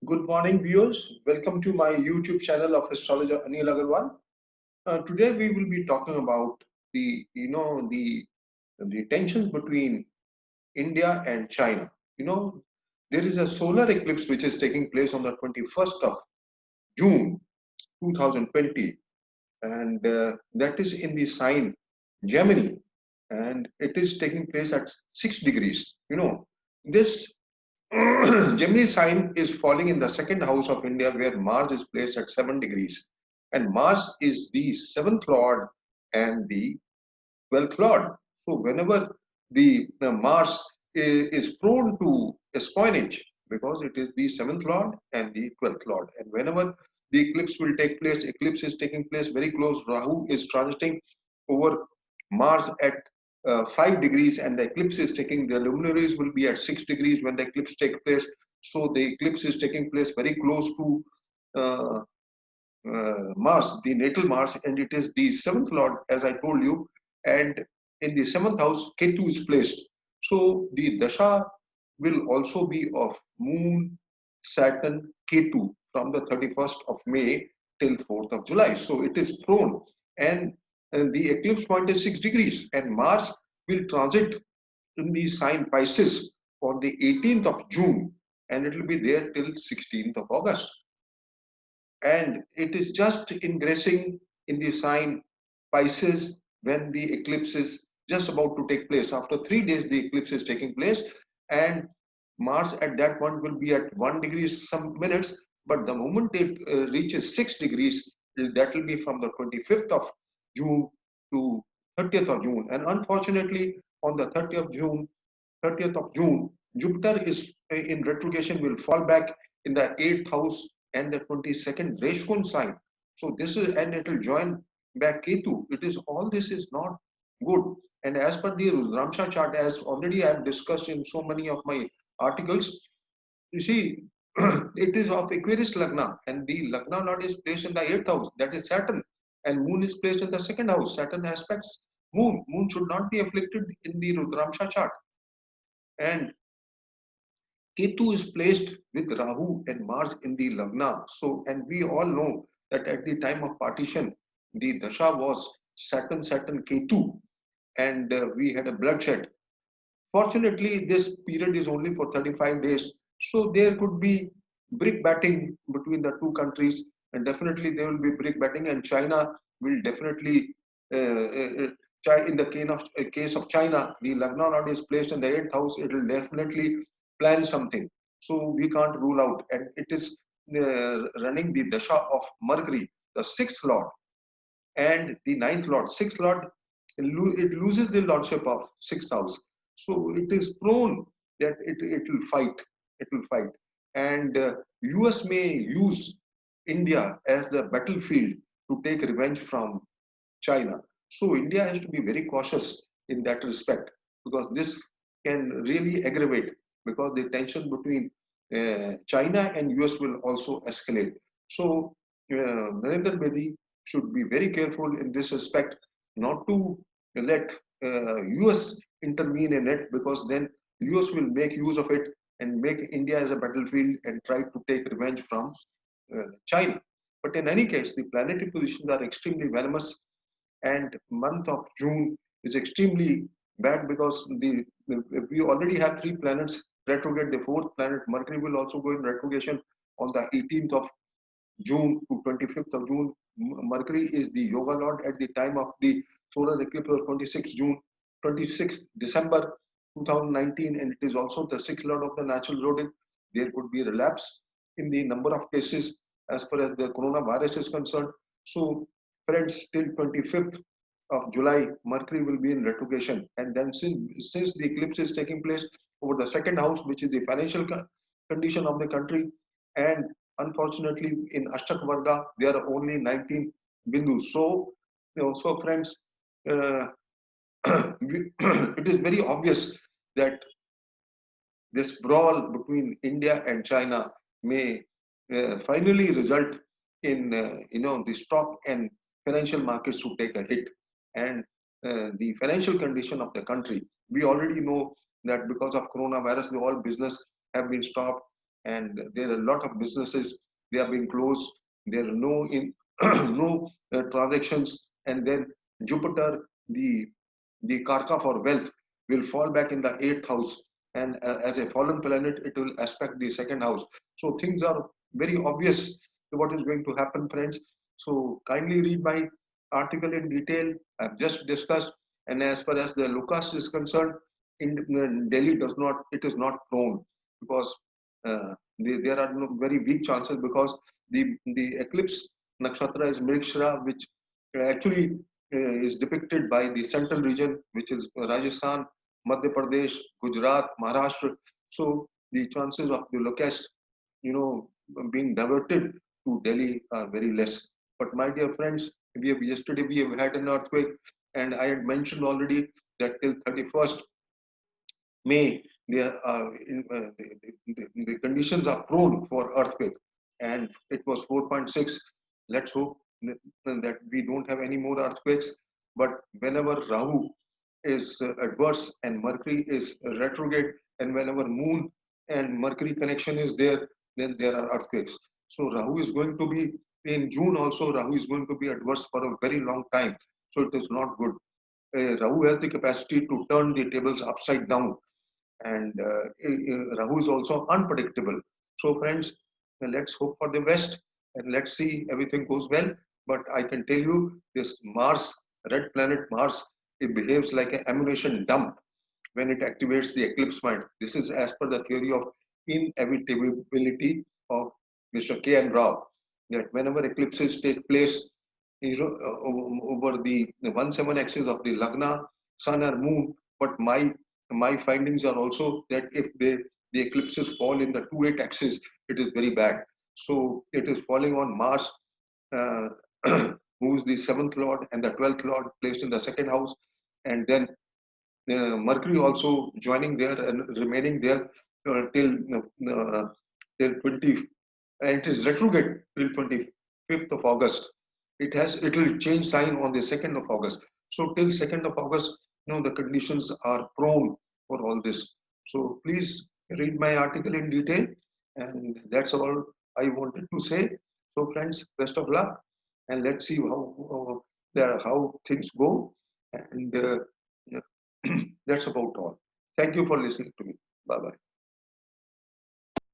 Good morning, viewers. Welcome to my YouTube channel of astrologer Anil Agarwal. Today we will be talking about the tensions between India and China. You know, there is a solar eclipse which is taking place on the 21st of June 2020, and that is in the sign Gemini, and it is taking place at 6 degrees. This Gemini sign is falling in the second house of India, where Mars is placed at 7 degrees. And Mars is the seventh lord and the 12th lord. So, whenever the Mars is prone to espionage, because it is the seventh lord and the 12th lord. And whenever the eclipse will take place, eclipse is taking place very close. Rahu is transiting over Mars at 5 degrees, and the eclipse is taking, the luminaries will be at 6 degrees when the eclipse takes place. So the eclipse is taking place very close to uh, Mars, the natal Mars, and it is the seventh lord, as I told you. And in the seventh house, Ketu is placed. So the dasha will also be of Moon, Saturn, Ketu from the 31st of May till 4th of July. So it is prone, and the eclipse point is 6 degrees, and Mars will transit in the sign Pisces on the 18th of June, and it will be there till 16th of August. And it is just ingressing in the sign Pisces when the eclipse is just about to take place. After 3 days, the eclipse is taking place, and Mars at that point will be at 1 degree some minutes. But the moment it reaches 6 degrees, that will be from the 25th of June to 30th of June. And unfortunately, on the 30th of June, Jupiter is in retrogression, will fall back in the 8th house and the 22nd Reshkun sign. So this is, and it will join back Ketu. It is, all this is not good. And as per the Ramsha chart, as already I have discussed in so many of my articles, you see, it is of Aquarius Lagna, and the Lagna Lord is placed in the 8th house, that is Saturn, and Moon is placed in the second house. Saturn aspects Moon. Moon should not be afflicted in the Rudramsha chart. And Ketu is placed with Rahu and Mars in the Lagna. So, and we all know that at the time of partition, the Dasha was Saturn, Ketu, and we had a bloodshed. Fortunately, this period is only for 35 days. So, there could be brick batting between the two countries, and definitely there will be brick batting, and China will definitely. In the case of China, the Lagna Lord is placed in the 8th house. It will definitely plan something. So we can't rule out. And it is running the Dasha of Mercury, the 6th Lord, and the 9th Lord. 6th Lord, it loses the lordship of 6th house. So it is prone that it will fight. It will fight. And US may use India as the battlefield to take revenge from China. So India has to be very cautious in that respect, because this can really aggravate, because the tension between China and US will also escalate. So Narendra Bedi should be very careful in this respect, not to let US intervene in it, because then US will make use of it and make India as a battlefield and try to take revenge from China. But in any case, the planetary positions are extremely venomous, and month of June is extremely bad, because we already have three planets retrograde. The fourth planet Mercury will also go in retrogression on the 18th of June to 25th of June. Mercury is the yoga lord at the time of the solar eclipse of 26th December 2019, and it is also the sixth lord of the natural zodiac. There could be relapse in the number of cases as far as the coronavirus is concerned. So, friends, till 25th of July, Mercury will be in retrogression, and then since the eclipse is taking place over the second house, which is the financial condition of the country, and unfortunately in Ashtak Varga there are only 19 bindus. So, so friends, uh, it is very obvious that this brawl between India and China may finally result in the stock and financial markets to take a hit, and the financial condition of the country. We already know that because of coronavirus, the all business have been stopped. and there are a lot of businesses, they are being closed. There are no in no transactions, and then Jupiter, the karka for wealth, will fall back in the eighth house, and as a fallen planet, it will aspect the second house. So things are very obvious what is going to happen, friends. So kindly read my article in detail. I've just discussed, and as far as the Lucas is concerned, in Delhi does not, it is not prone, because there are no very weak chances, because the eclipse nakshatra is Mrigashira, which actually is depicted by the central region, which is Rajasthan, Madhya Pradesh, Gujarat, Maharashtra. So the chances of the locust, being diverted to Delhi are very less. But my dear friends, yesterday we have had an earthquake, and I had mentioned already that till 31st May, the conditions are prone for earthquake, and it was 4.6. Let's hope that we don't have any more earthquakes. But whenever Rahu is adverse and Mercury is retrograde, and whenever Moon and Mercury connection is there, then there are earthquakes. So Rahu is going to be in June also. Rahu is going to be adverse for a very long time. So it is not good. Rahu has the capacity to turn the tables upside down, and Rahu is also unpredictable. So, friends, let's hope for the best, and let's see everything goes well. But I can tell you, this Mars, red planet Mars, it behaves like an ammunition dump when it activates the eclipse point. This is as per the theory of inevitability of Mr. K. N. Rao, that whenever eclipses take place, over the 1/7 axis of the Lagna, Sun or Moon. But my findings are also that if the eclipses fall in the 2/8 axis, it is very bad. So it is falling on Mars, uh, who is the seventh lord and the 12th lord, placed in the second house, and then Mercury also joining there and remaining there till 20, and it is retrograde till 25th of August. It will change sign on the 2nd of August. So till 2nd of August, the conditions are prone for all this. So please read my article in detail, and that's all I wanted to say. So friends, best of luck, and let's see how things go. And that's about all. Thank you for listening to me. Bye bye.